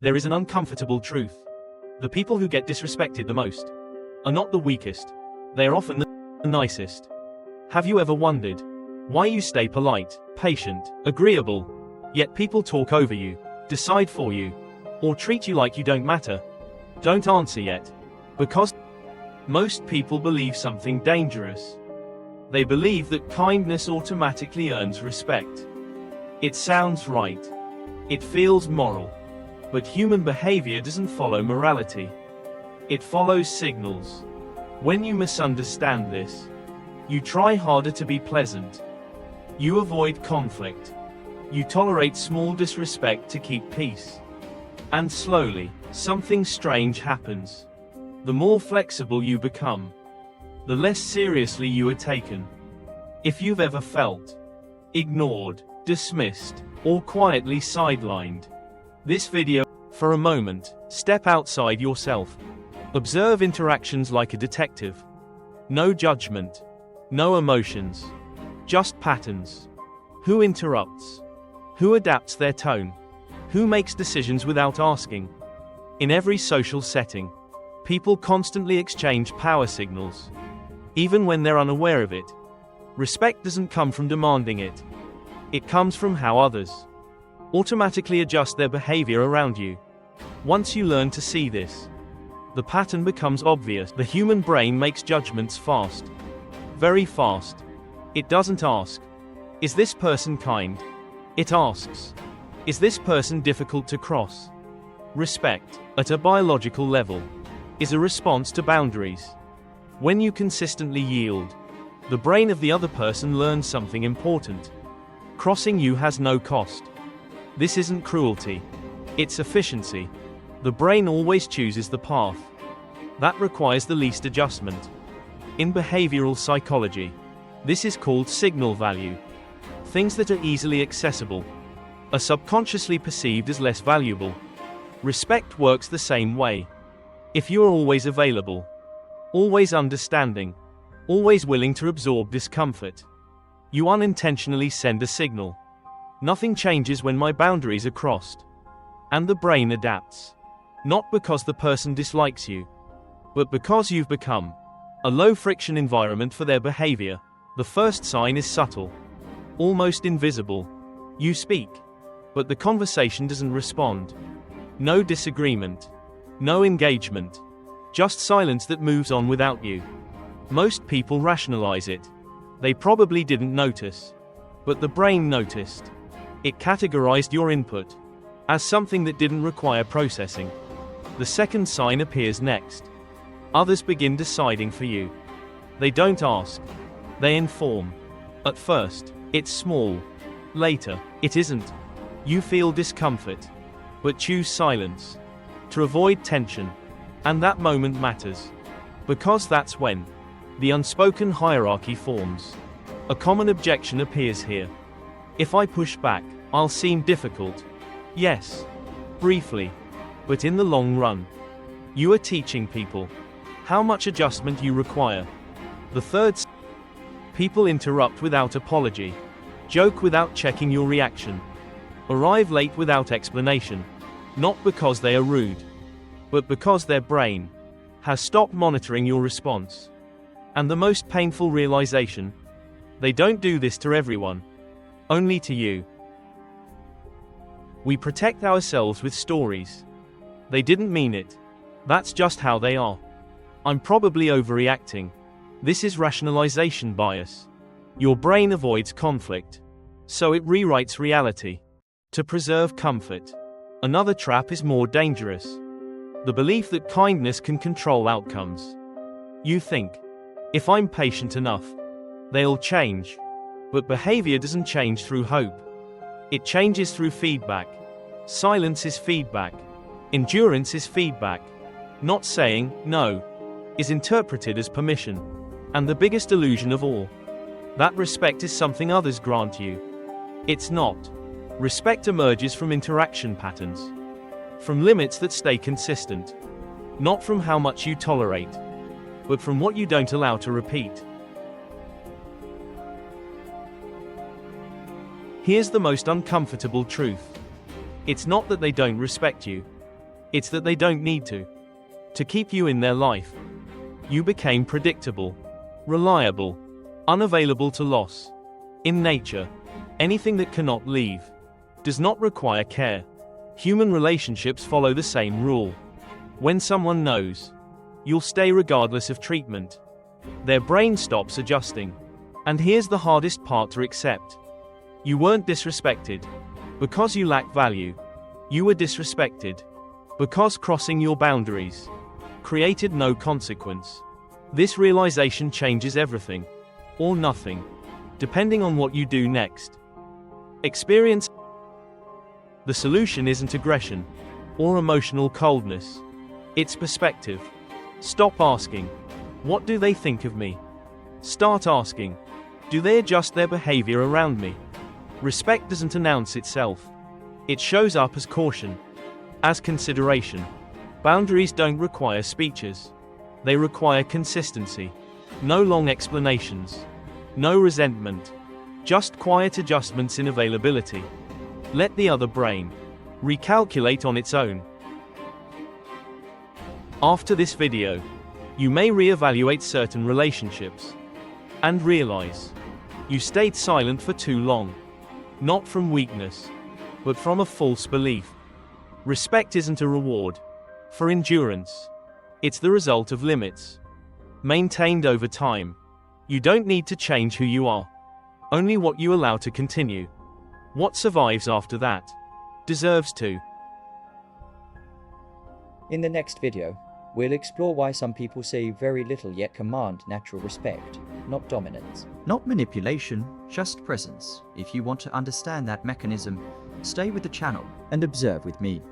There is an uncomfortable truth. The people who get disrespected the most are not the weakest. They are often the nicest. Have you ever wondered why you stay polite, patient, agreeable, yet people talk over you, decide for you, or treat you like you don't matter? Don't answer yet. Because most people believe something dangerous. They believe that kindness automatically earns respect. It sounds right. It feels moral. But human behavior doesn't follow morality. It follows signals. When you misunderstand this, you try harder to be pleasant. You avoid conflict. You tolerate small disrespect to keep peace. And slowly, something strange happens. The more flexible you become, the less seriously you are taken. If you've ever felt ignored, dismissed, or quietly sidelined, this video, for a moment, step outside yourself. Observe interactions like a detective. No judgment. No emotions. Just patterns. Who interrupts? Who adapts their tone? Who makes decisions without asking? In every social setting, people constantly exchange power signals, even when they're unaware of it. Respect doesn't come from demanding it. It comes from how others automatically adjust their behavior around you. Once you learn to see this, the pattern becomes obvious. The human brain makes judgments fast. Very fast. It doesn't ask, is this person kind? It asks, is this person difficult to cross? Respect, at a biological level, is a response to boundaries. When you consistently yield, the brain of the other person learns something important. Crossing you has no cost. This isn't cruelty. It's efficiency. The brain always chooses the path that requires the least adjustment. In behavioral psychology, this is called signal value. Things that are easily accessible are subconsciously perceived as less valuable. Respect works the same way. If you are always available, always understanding, always willing to absorb discomfort, you unintentionally send a signal. Nothing changes when my boundaries are crossed. And the brain adapts. Not because the person dislikes you, but because you've become a low-friction environment for their behavior. The first sign is subtle, almost invisible. You speak, but the conversation doesn't respond. No disagreement, no engagement, just silence that moves on without you. Most people rationalize it. They probably didn't notice, but the brain noticed. It categorized your input as something that didn't require processing. The second sign appears next. Others begin deciding for you. They don't ask. They inform. At first, it's small. Later, it isn't. You feel discomfort, but choose silence to avoid tension. And that moment matters, because that's when the unspoken hierarchy forms. A common objection appears here. If I push back, I'll seem difficult. Yes, briefly, but in the long run, you are teaching people how much adjustment you require. The third, people interrupt without apology, joke without checking your reaction, arrive late without explanation, not because they are rude, but because their brain has stopped monitoring your response. And the most painful realization, they don't do this to everyone, only to you. We protect ourselves with stories. They didn't mean it. That's just how they are. I'm probably overreacting. This is rationalization bias. Your brain avoids conflict, so it rewrites reality to preserve comfort. Another trap is more dangerous. The belief that kindness can control outcomes. You think, if I'm patient enough, they'll change. But behavior doesn't change through hope. It changes through feedback. Silence is feedback. Endurance is feedback. Not saying no is interpreted as permission. And the biggest illusion of all, that respect is something others grant you. It's not. Respect emerges from interaction patterns, from limits that stay consistent, not from how much you tolerate, but from what you don't allow to repeat. Here's the most uncomfortable truth. It's not that they don't respect you. It's that they don't need to. To keep you in their life. You became predictable, reliable, unavailable to loss. In nature, anything that cannot leave does not require care. Human relationships follow the same rule. When someone knows you'll stay regardless of treatment, their brain stops adjusting. And here's the hardest part to accept. You weren't disrespected because you lack value. You were disrespected because crossing your boundaries created no consequence. This realization changes everything, or nothing, depending on what you do next. Experience. The solution isn't aggression or emotional coldness. It's perspective. Stop asking, what do they think of me? Start asking, do they adjust their behavior around me? Respect doesn't announce itself. It shows up as caution, as consideration. Boundaries don't require speeches. They require consistency. No long explanations. No resentment. Just quiet adjustments in availability. Let the other brain recalculate on its own. After this video, you may reevaluate certain relationships and realize you stayed silent for too long. Not from weakness, but from a false belief. Respect isn't a reward for endurance. It's the result of limits maintained over time. You don't need to change who you are, only what you allow to continue. What survives after that deserves to. In the next video, we'll explore why some people say very little yet command natural respect, not dominance. Not manipulation, just presence. If you want to understand that mechanism, stay with the channel And observe with me.